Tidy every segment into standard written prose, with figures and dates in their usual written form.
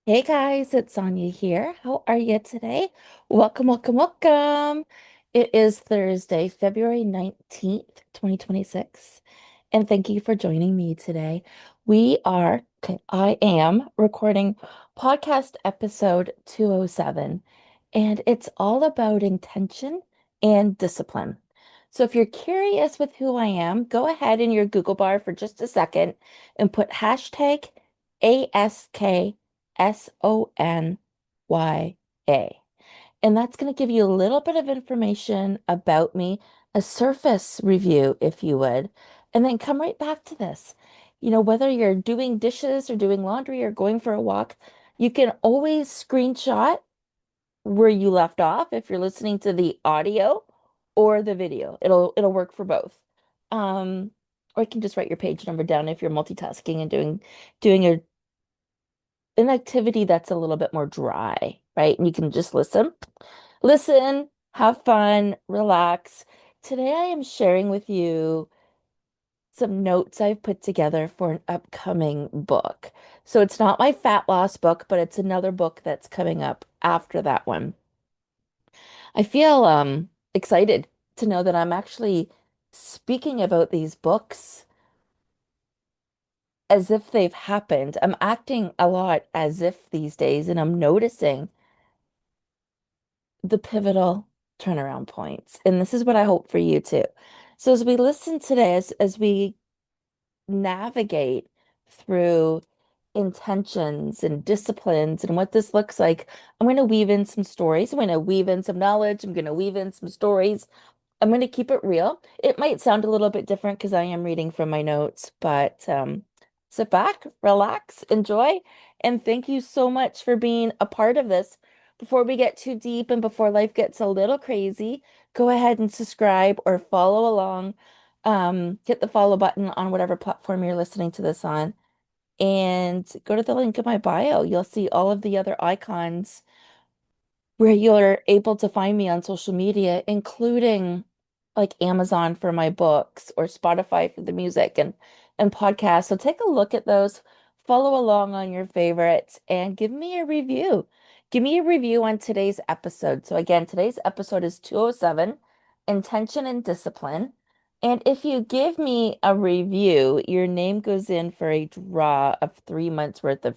Hey guys, it's Sonia here. How are you today? Welcome, welcome, welcome. It is Thursday, February 19th, 2026. And thank you for joining me today. I am recording podcast episode 207, and it's all about intention and discipline. So if you're curious with who I am, go ahead in your Google bar for just a second and put hashtag ASKSONYA. And that's going to give you a little bit of information about me, a surface review, if you would, and then come right back to this. Whether you're doing dishes or doing laundry or going for a walk, you can always screenshot where you left off if you're listening to the audio or the video. It'll work for both. Um, or you can just write your page number down if you're multitasking and doing an activity that's a little bit more dry, right? And you can just listen, have fun, relax. Today I am sharing with you some notes I've put together for an upcoming book. So it's not my fat loss book, but it's another book that's coming up after that one. I feel excited to know that I'm actually speaking about these books as if they've happened. I'm acting a lot as if these days, and I'm noticing the pivotal turnaround points. And this is what I hope for you too. So as we listen today, as we navigate through intentions and disciplines and what this looks like, I'm going to weave in some stories. I'm going to weave in some knowledge. I'm going to weave in some stories. I'm going to keep it real. It might sound a little bit different because I am reading from my notes, but sit back, relax, enjoy, and thank you so much for being a part of this. Before we get too deep and before life gets a little crazy, go ahead and subscribe or follow along. Hit the follow button on whatever platform you're listening to this on, and go to the link in my bio. You'll see all of the other icons where you're able to find me on social media, including like Amazon for my books or Spotify for the music and podcasts. So take a look at those, follow along on your favorites, and give me a review. Give me a review on today's episode. So again, today's episode is 207, Intention and Discipline. And if you give me a review, your name goes in for a draw of 3 months worth of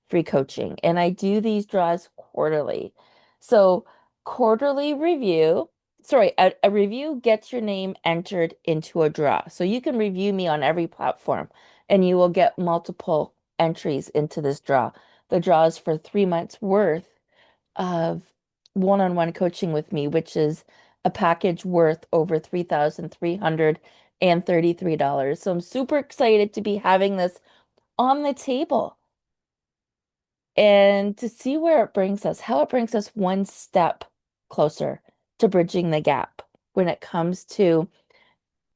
free coaching. And I do these draws quarterly. So, quarterly review, sorry, a review gets your name entered into a draw. So, you can review me on every platform and you will get multiple entries into this draw. The draw is for 3 months worth of one-on-one coaching with me, which is a package worth over $3,333. So, I'm super excited to be having this on the table and to see where it brings us, how it brings us one step closer to bridging the gap when it comes to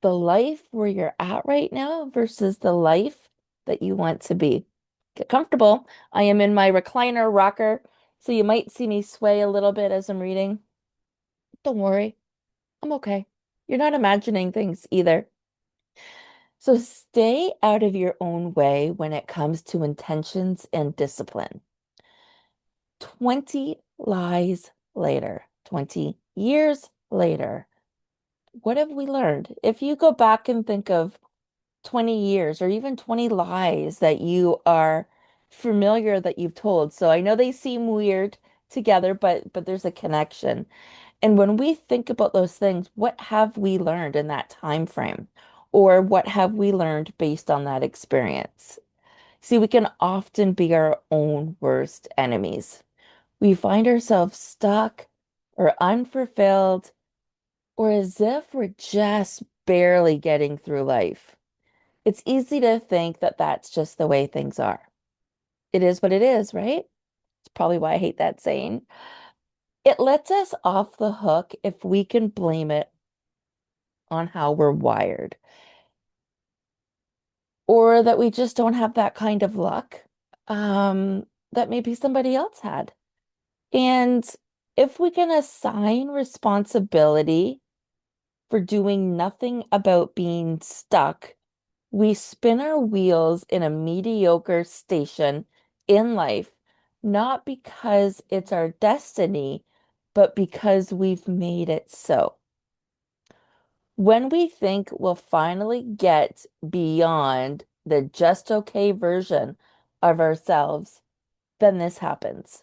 the life where you're at right now versus the life that you want to be. Get comfortable. I am in my recliner rocker, so you might see me sway a little bit as I'm reading. Don't worry, I'm okay. You're not imagining things either. So stay out of your own way when it comes to intentions and discipline. 20 lies later, 20 years later, what have we learned? If you go back and think of 20 years or even 20 lies that you are familiar that you've told. So I know they seem weird together, but there's a connection. And when we think about those things, what have we learned in that time frame? Or what have we learned based on that experience? See, we can often be our own worst enemies. We find ourselves stuck or unfulfilled or as if we're just barely getting through life. It's easy to think that that's just the way things are. It is what it is, right? It's probably why I hate that saying. It lets us off the hook if we can blame it on how we're wired or that we just don't have that kind of luck that maybe somebody else had. And if we can assign responsibility for doing nothing about being stuck, we spin our wheels in a mediocre station in life not because it's our destiny, but because we've made it so. When we think we'll finally get beyond the just okay version of ourselves, then this happens,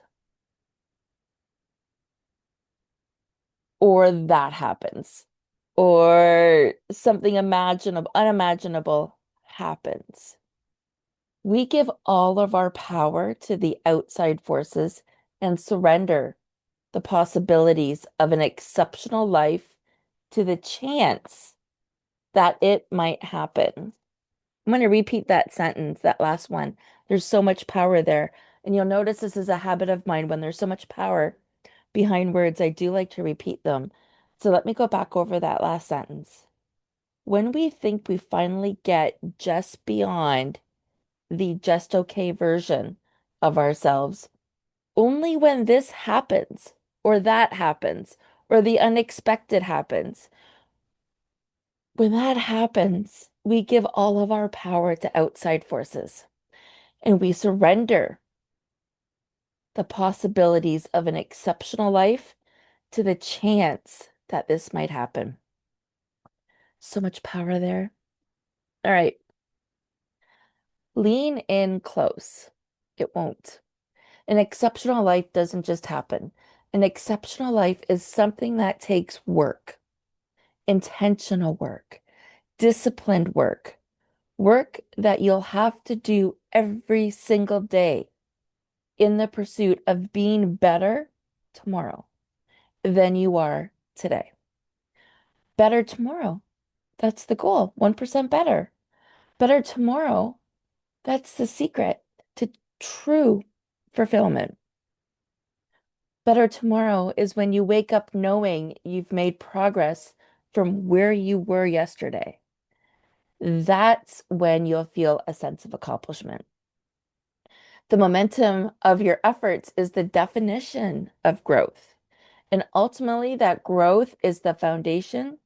or that happens, or something unimaginable happens. We give all of our power to the outside forces and surrender the possibilities of an exceptional life to the chance that it might happen. I'm going to repeat that sentence, that last one. There's so much power there. And you'll notice this is a habit of mine. When there's so much power behind words, I do like to repeat them. So let me go back over that last sentence. When we think we finally get just beyond the just okay version of ourselves, only when this happens, or that happens, or the unexpected happens, when that happens, we give all of our power to outside forces and we surrender the possibilities of an exceptional life to the chance that this might happen. So much power there. All right, lean in close. It won't. An exceptional life doesn't just happen. An exceptional life is something that takes work, intentional work, disciplined work, work that you'll have to do every single day in the pursuit of being better tomorrow than you are today. Better tomorrow. That's the goal. 1% better. Better tomorrow. That's the secret to true fulfillment. Better tomorrow is when you wake up knowing you've made progress from where you were yesterday. That's when you'll feel a sense of accomplishment. The momentum of your efforts is the definition of growth. And ultimately, that growth is the foundation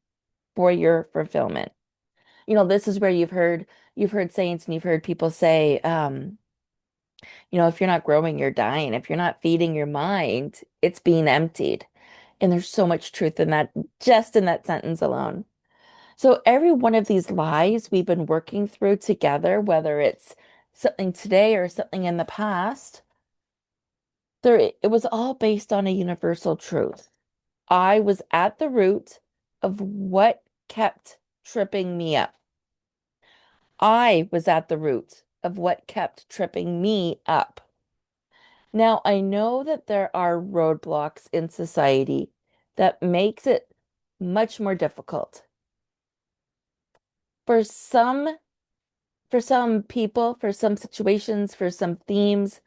for your fulfillment. This is where you've heard saints and you've heard people say, if you're not growing, you're dying. If you're not feeding your mind, it's being emptied. And there's so much truth in that, just in that sentence alone. So every one of these lies we've been working through together, whether it's something today or something in the past, it was all based on a universal truth. I was at the root of what kept tripping me up. I was at the root of what kept tripping me up. Now, I know that there are roadblocks in society that makes it much more difficult. For some, for some people, for some situations, for some themes,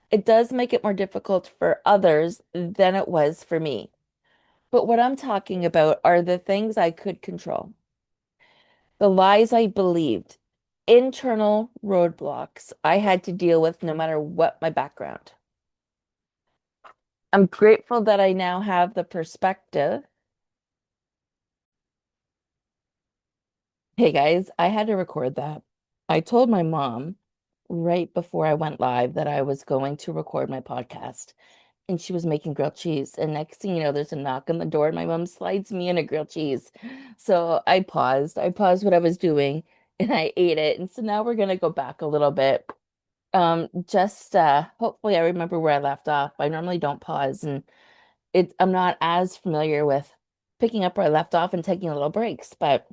it does make it more difficult for others than it was for me. But what I'm talking about are the things I could control, the lies I believed, internal roadblocks I had to deal with no matter what my background. I'm grateful that I now have the perspective. Hey guys, I had to record that. I told my mom right before I went live that I was going to record my podcast, and she was making grilled cheese. And next thing you know, there's a knock on the door, and my mom slides me in a grilled cheese. So I paused. I paused what I was doing and I ate it. And so now we're gonna go back a little bit. Just hopefully I remember where I left off. I normally don't pause, and I'm not as familiar with picking up where I left off and taking little breaks, but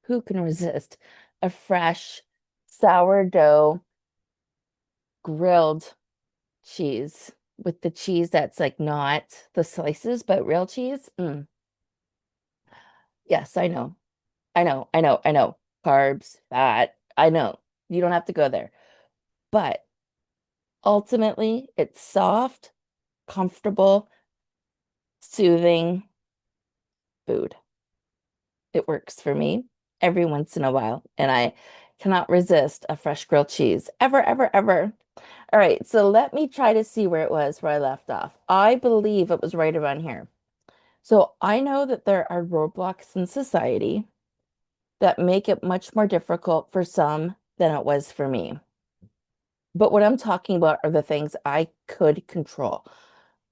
who can resist a fresh sourdough grilled cheese with the cheese that's like not the slices, but real cheese? Yes, I know. I know. I know. I know. Carbs, fat. I know. You don't have to go there. But ultimately, it's soft, comfortable, soothing food. It works for me every once in a while, and I cannot resist a fresh grilled cheese ever, ever, ever. All right, so let me try to see where it was where I left off. I believe it was right around here. So I know that there are roadblocks in society that make it much more difficult for some than it was for me. But what I'm talking about are the things I could control,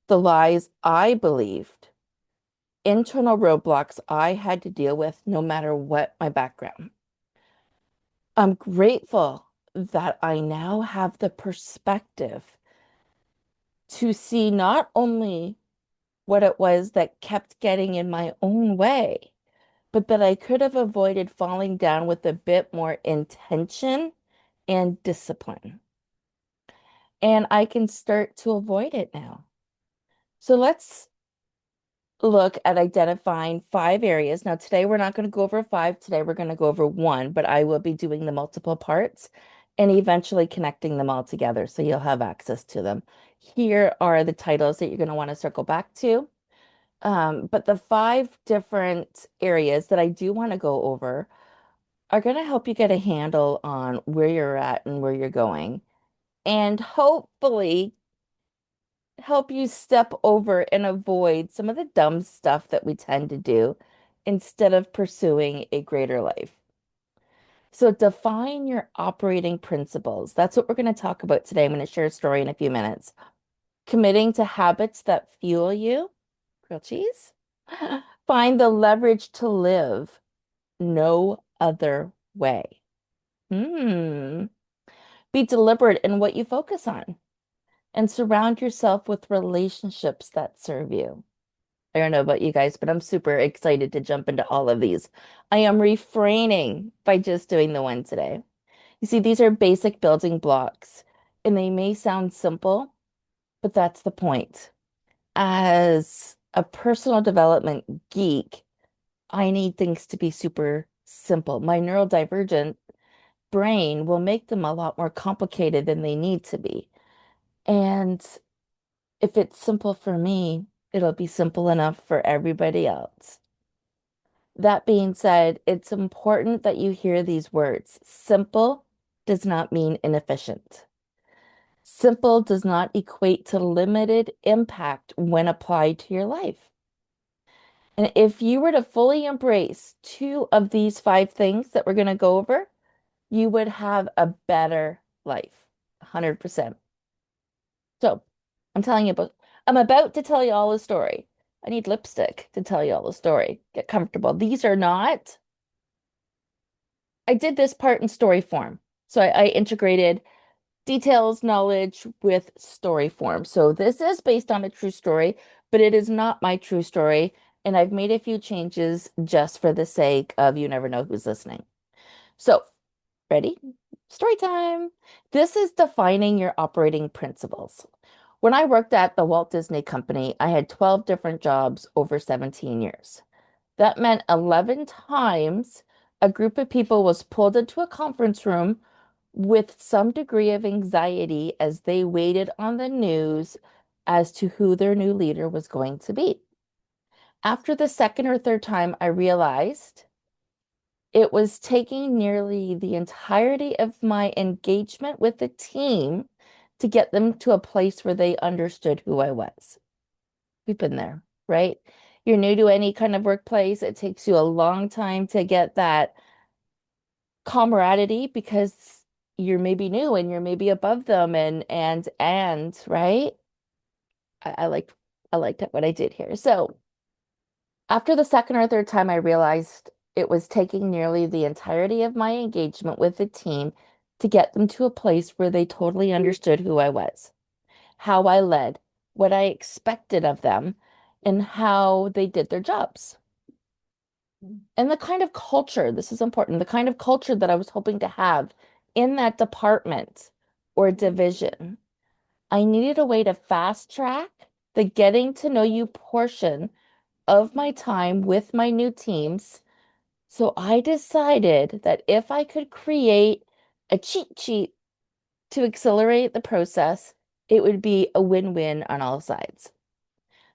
the lies I believed, internal roadblocks I had to deal with no matter what my background. I'm grateful that I now have the perspective to see not only what it was that kept getting in my own way, but that I could have avoided falling down with a bit more intention and discipline. And I can start to avoid it now. So let's look at identifying 5 areas. Now, today we're not going to go over 5. Today we're going to go over 1, but I will be doing the multiple parts and eventually connecting them all together so you'll have access to them. Here are the titles that you're going to want to circle back to. But the 5 different areas that I do want to go over are going to help you get a handle on where you're at and where you're going, and hopefully help you step over and avoid some of the dumb stuff that we tend to do instead of pursuing a greater life. So define your operating principles. That's what we're going to talk about today. I'm going to share a story in a few minutes. Committing to habits that fuel you, grilled cheese. Find the leverage to live no other way. Hmm. Be deliberate in what you focus on and surround yourself with relationships that serve you. I don't know about you guys, but I'm super excited to jump into all of these. I am refraining by just doing the one today. You see, these are basic building blocks, and they may sound simple, but that's the point. As a personal development geek, I need things to be super simple. My neurodivergent brain will make them a lot more complicated than they need to be. And if it's simple for me, it'll be simple enough for everybody else. That being said, it's important that you hear these words. Simple does not mean inefficient. Simple does not equate to limited impact when applied to your life. And if you were to fully embrace 2 of these 5 things that we're going to go over, you would have a better life. 100%. So I'm about to tell you all a story. I need lipstick to tell you all the story. Get comfortable. I did this part in story form. So I integrated details, knowledge with story form. So this is based on a true story, but it is not my true story. And I've made a few changes just for the sake of you never know who's listening. So, ready? Story time. This is defining your operating principles. When I worked at the Walt Disney Company, I had 12 different jobs over 17 years. That meant 11 times a group of people was pulled into a conference room with some degree of anxiety as they waited on the news as to who their new leader was going to be. After the second or third time, I realized it was taking nearly the entirety of my engagement with the team to get them to a place where they understood who I was. We've been there, right? You're new to any kind of workplace. It takes you a long time to get that camaraderie because you're maybe new and you're maybe above them and right? I liked what I did here. So after the second or third time, I realized it was taking nearly the entirety of my engagement with the team to get them to a place where they totally understood who I was, how I led, what I expected of them, and how they did their jobs. And the kind of culture, this is important, the kind of culture that I was hoping to have in that department or division. I needed a way to fast track the getting to know you portion of my time with my new teams. So I decided that if I could create a cheat sheet to accelerate the process, it would be a win-win on all sides.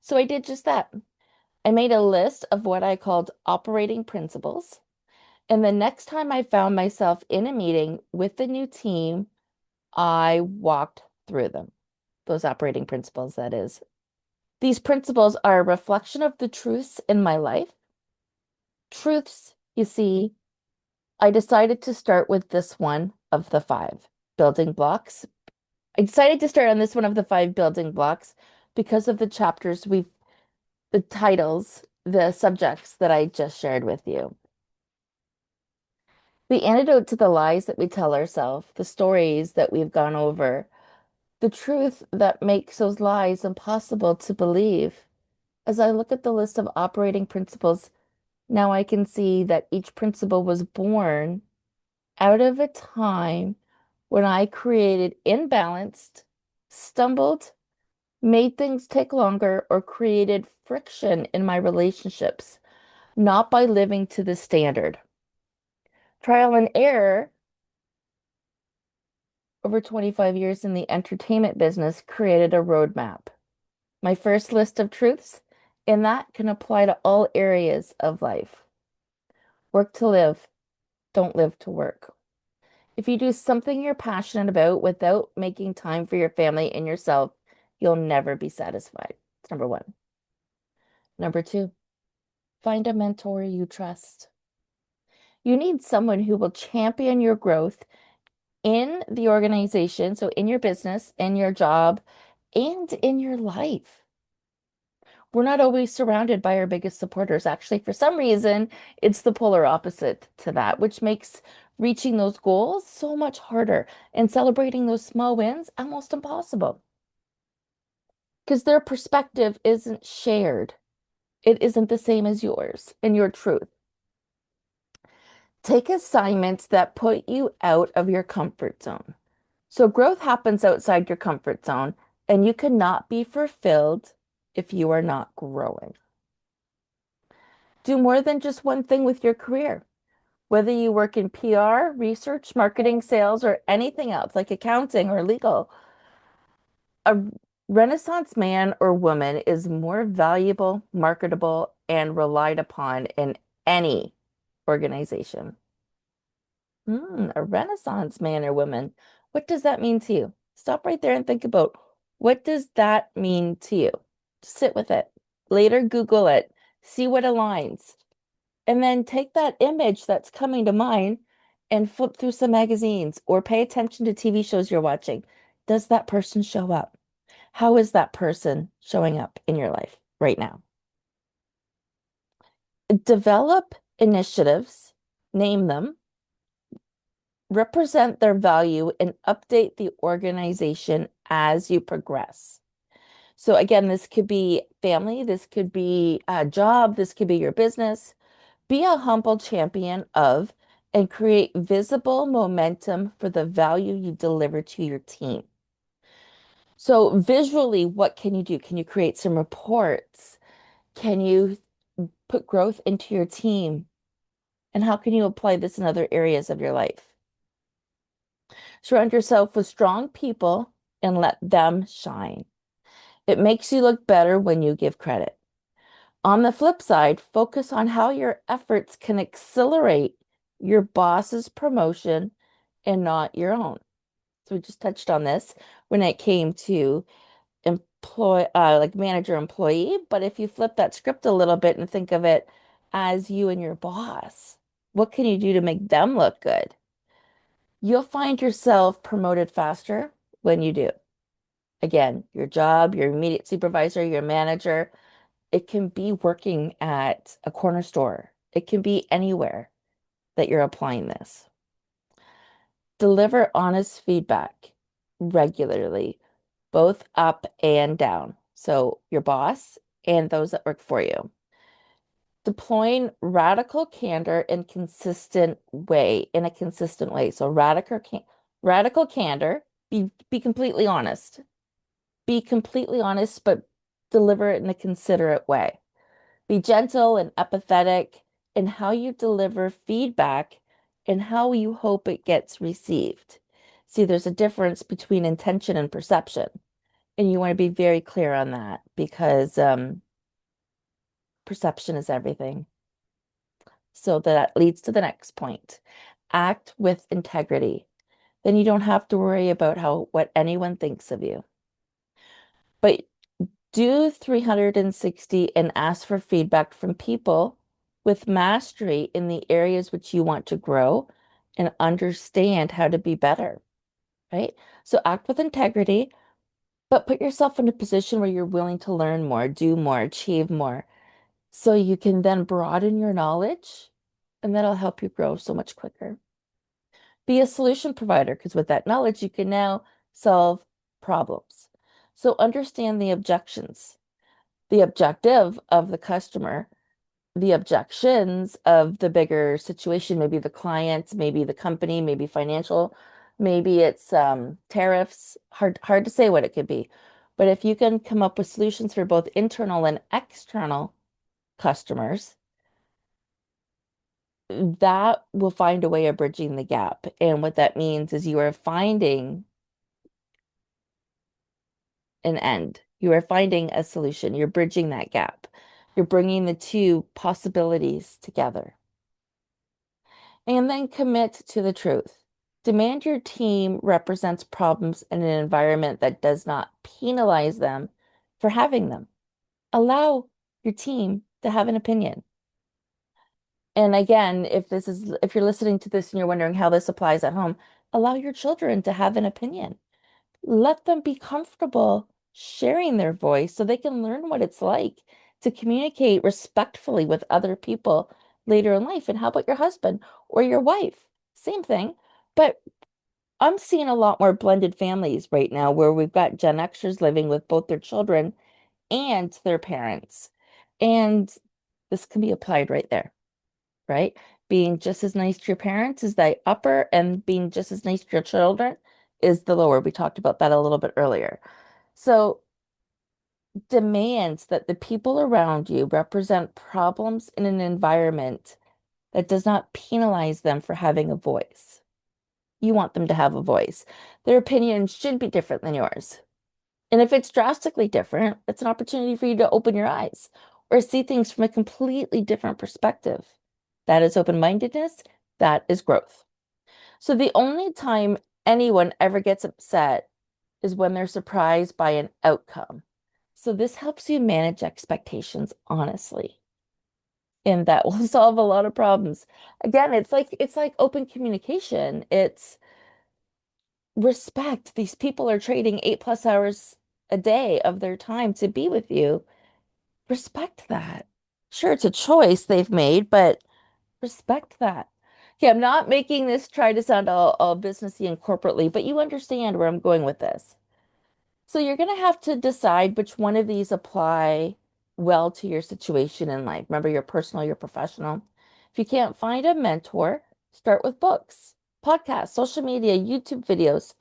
So I did just that. I made a list of what I called operating principles. And the next time I found myself in a meeting with the new team, I walked through them. Those operating principles, that is. These principles are a reflection of the truths in my life. Truths, you see, I decided to start with this one of the 5 building blocks. I decided to start on this one of the five building blocks because of the chapters the titles, the subjects that I just shared with you. The antidote to the lies that we tell ourselves, the stories that we've gone over, the truth that makes those lies impossible to believe. As I look at the list of operating principles, now I can see that each principle was born out of a time when I created imbalanced, stumbled, made things take longer, or created friction in my relationships, not by living to the standard. Trial and error over 25 years in the entertainment business created a roadmap. My first list of truths, and that can apply to all areas of life. Work to live, don't live to work. If you do something you're passionate about without making time for your family and yourself, you'll never be satisfied. It's number one. Number two, find a mentor you trust. You need someone who will champion your growth in the organization, so in your business, in your job, and in your life. We're not always surrounded by our biggest supporters. Actually, for some reason, it's the polar opposite to that, which makes reaching those goals so much harder and celebrating those small wins almost impossible because their perspective isn't shared. It isn't the same as yours and your truth. Take assignments that put you out of your comfort zone. So growth happens outside your comfort zone, and you cannot be fulfilled if you are not growing. Do more than just one thing with your career. Whether you work in PR, research, marketing, sales, or anything else like accounting or legal, a Renaissance man or woman is more valuable, marketable, and relied upon in any organization. A Renaissance man or woman. What does that mean to you? Stop right there and think about what does that mean to you? Sit with it. Later, Google it. See what aligns. And then take that image that's coming to mind and flip through some magazines or pay attention to TV shows you're watching. Does that person show up? How is that person showing up in your life right now? Develop initiatives, name them, represent their value, and update the organization as you progress. So, again, this could be family, this could be a job, this could be your business. Be a humble champion of and create visible momentum for the value you deliver to your team. So, visually, what can you do? Can you create some reports? Can you put growth into your team? And how can you apply this in other areas of your life? Surround yourself with strong people and let them shine. It makes you look better when you give credit. On the flip side, focus on how your efforts can accelerate your boss's promotion and not your own. So we just touched on this when it came to like manager employee, but if you flip that script a little bit and think of it as you and your boss, what can you do to make them look good? You'll find yourself promoted faster when you do. Again, your job, your immediate supervisor, your manager, it can be working at a corner store. It can be anywhere that you're applying this. Deliver honest feedback regularly, both up and down. So your boss and those that work for you. Deploying radical candor in in a consistent way. So radical candor, be completely honest. Be completely honest, but deliver it in a considerate way. Be gentle and empathetic in how you deliver feedback and how you hope it gets received. See, there's a difference between intention and perception, and you want to be very clear on that because perception is everything. So that leads to the next point. Act with integrity. Then you don't have to worry about what anyone thinks of you. But do 360 and ask for feedback from people with mastery in the areas which you want to grow and understand how to be better. right? So act with integrity, but put yourself in a position where you're willing to learn more, do more, achieve more, so you can then broaden your knowledge, and that'll help you grow so much quicker. Be a solution provider, because with that knowledge, you can now solve problems. So understand the objections, the objective of the customer, the objections of the bigger situation, maybe the client, maybe the company, maybe financial, maybe it's tariffs. Hard to say what it could be. But if you can come up with solutions for both internal and external customers, that will find a way of bridging the gap. And what that means is you are finding an end. You are finding a solution. You're bridging that gap. You're bringing the two possibilities together. And then commit to the truth. Demand your team represents problems in an environment that does not penalize them for having them. Allow your team to have an opinion. And again, if you're listening to this and you're wondering how this applies at home, allow your children to have an opinion. Let them be comfortable sharing their voice so they can learn what it's like to communicate respectfully with other people later in life. And how about your husband or your wife? Same thing. But I'm seeing a lot more blended families right now where we've got Gen Xers living with both their children and their parents. And this can be applied right there, right? Being just as nice to your parents is the upper, and being just as nice to your children is the lower. We talked about that a little bit earlier. So demands that the people around you represent problems in an environment that does not penalize them for having a voice. You want them to have a voice. Their opinion should be different than yours. And if it's drastically different, it's an opportunity for you to open your eyes or see things from a completely different perspective. That is open-mindedness. That is growth. So the only time anyone ever gets upset is when they're surprised by an outcome. So this helps you manage expectations honestly, and that will solve a lot of problems. Again, it's like open communication. It's respect. These people are trading 8+ hours a day of their time to be with you. Respect that. Sure, it's a choice they've made, but respect that. Okay, I'm not making this try to sound all businessy and corporately, but you understand where I'm going with this. So you're going to have to decide which one of these apply well to your situation in life. Remember, your personal, your professional. If you can't find a mentor, start with books, podcasts, social media, YouTube videos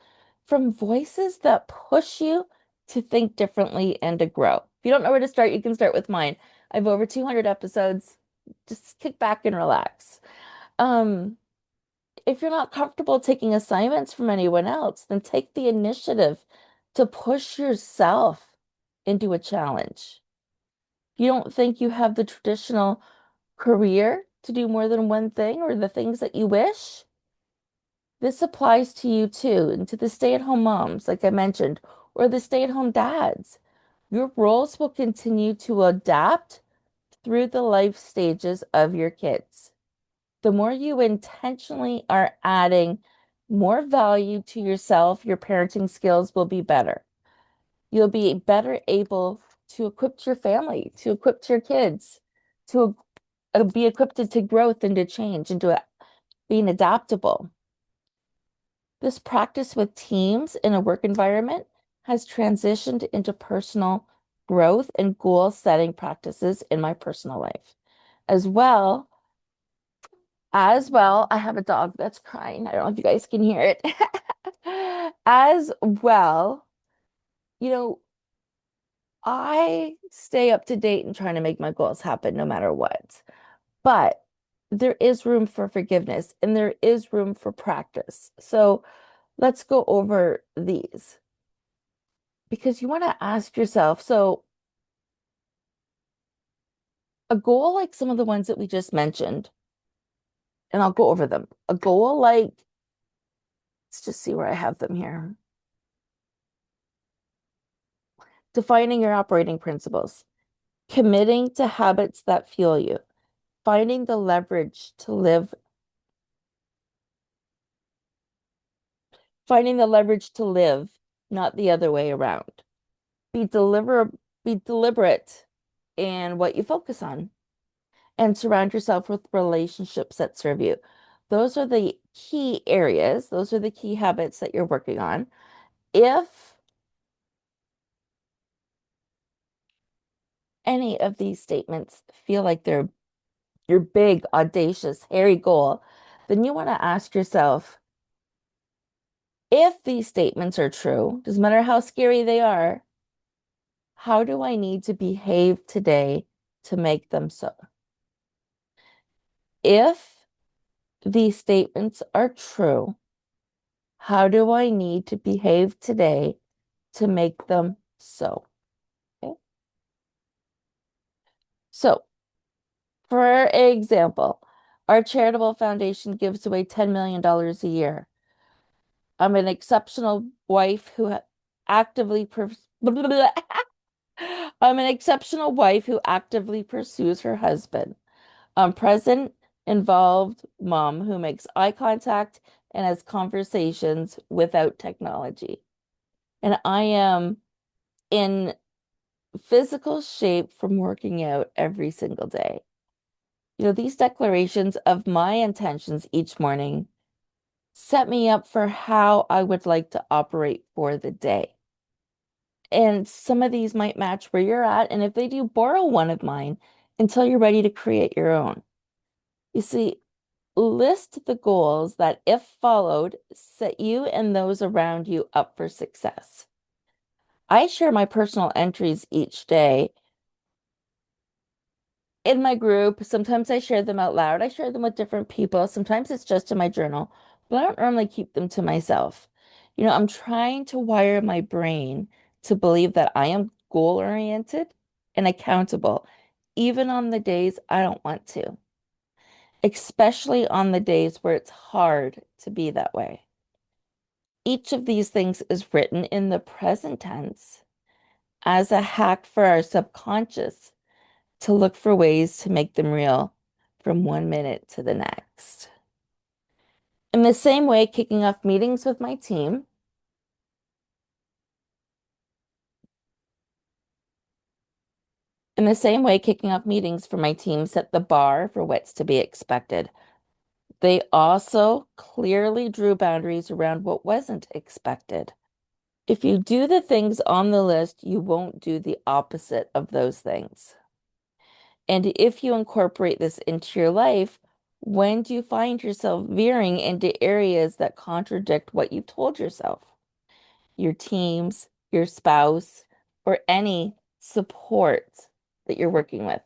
from voices that push you to think differently and to grow. If you don't know where to start, you can start with mine. I have over 200 episodes. Just kick back and relax. Um, if you're not comfortable taking assignments from anyone else, then take the initiative to push yourself into a challenge. You don't think you have the traditional career to do more than one thing or the things that you wish? This applies to you too, and to the stay-at-home moms, like I mentioned, or the stay-at-home dads. Your roles will continue to adapt through the life stages of your kids. The more you intentionally are adding more value to yourself, your parenting skills will be better. You'll be better able to equip your family, to equip your kids, to be equipped to growth and to change and to being adaptable. This practice with teams in a work environment has transitioned into personal growth and goal setting practices in my personal life. As well, I have a dog that's crying. I don't know if you guys can hear it. As well, you know, I stay up to date and trying to make my goals happen no matter what. But there is room for forgiveness and there is room for practice. So let's go over these because you want to ask yourself, so a goal like some of the ones that we just mentioned, and I'll go over them. A goal like, let's just see where I have them here. Defining your operating principles, committing to habits that fuel you, finding the leverage to live Finding the leverage to live, not the other way around. Be deliberate in what you focus on and surround yourself with relationships that serve you. Those are the key areas. Those are the key habits that you're working on. If any of these statements feel like they're your big, audacious, hairy goal, then you want to ask yourself, if these statements are true, doesn't matter how scary they are, how do I need to behave today to make them so? If these statements are true, how do I need to behave today to make them so? Okay. So, for example, our charitable foundation gives away $10 million a year. I'm an exceptional wife who actively I'm an exceptional wife who actively pursues her husband. I'm present, involved mom who makes eye contact and has conversations without technology. And I am in physical shape from working out every single day. These declarations of my intentions each morning set me up for how I would like to operate for the day. And some of these might match where you're at. And if they do, borrow one of mine until you're ready to create your own. You see, list the goals that, if followed, set you and those around you up for success. I share my personal entries each day in my group. Sometimes I share them out loud. I share them with different people. Sometimes it's just in my journal, but I don't normally keep them to myself. I'm trying to wire my brain to believe that I am goal oriented and accountable, even on the days I don't want to, especially on the days where it's hard to be that way. Each of these things is written in the present tense as a hack for our subconscious to look for ways to make them real from 1 minute to the next. In the same way, kicking off meetings with my team, in the same way, kicking off meetings for my team set the bar for what's to be expected. They also clearly drew boundaries around what wasn't expected. If you do the things on the list, you won't do the opposite of those things. And if you incorporate this into your life, when do you find yourself veering into areas that contradict what you've told yourself? Your teams, your spouse, or any support that you're working with.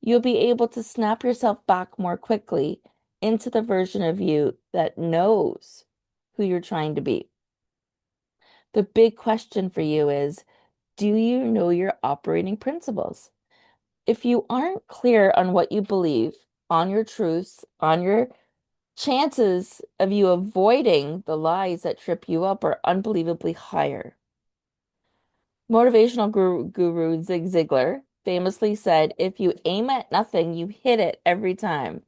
You'll be able to snap yourself back more quickly into the version of you that knows who you're trying to be. The big question for you is, do you know your operating principles? If you aren't clear on what you believe, on your truths, on your chances of you avoiding the lies that trip you up are unbelievably higher. Motivational guru Zig Ziglar famously said, if you aim at nothing, you hit it every time.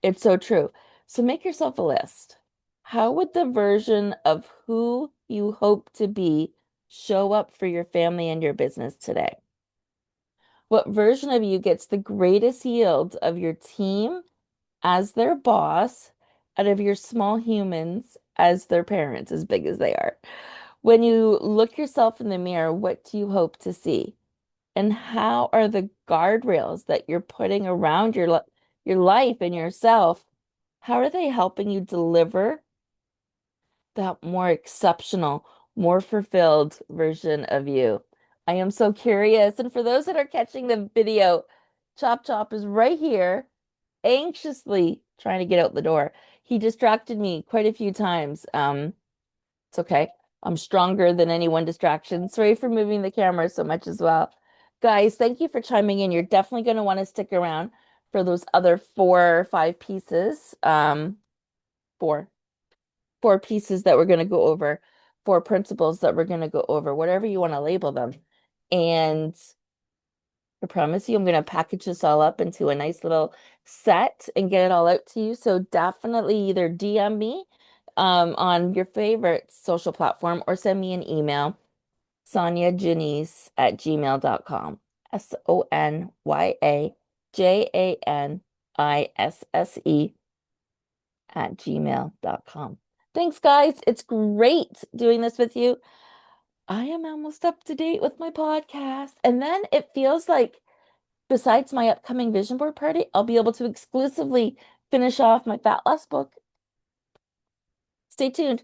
It's so true. So make yourself a list. How would the version of who you hope to be show up for your family and your business today? What version of you gets the greatest yield of your team as their boss out of your small humans as their parents, as big as they are? When you look yourself in the mirror, what do you hope to see? And how are the guardrails that you're putting around your life and yourself, how are they helping you deliver that more exceptional, more fulfilled version of you? I am so curious. And for those that are catching the video, Chop Chop is right here, anxiously trying to get out the door. He distracted me quite a few times. It's okay. I'm stronger than any one distraction. Sorry for moving the camera so much as well. Guys, thank you for chiming in. You're definitely going to want to stick around for those other 4 or 5 pieces. Four. 4 pieces that we're going to go over, 4 principles that we're going to go over, whatever you want to label them. And I promise you, I'm going to package this all up into a nice little set and get it all out to you. So definitely either DM me on your favorite social platform or send me an email, sonyajanice@gmail.com. SONYAJANISSE at gmail.com. Thanks, guys. It's great doing this with you. I am almost up to date with my podcast. And then it feels like, besides my upcoming vision board party, I'll be able to exclusively finish off my fat loss book. Stay tuned.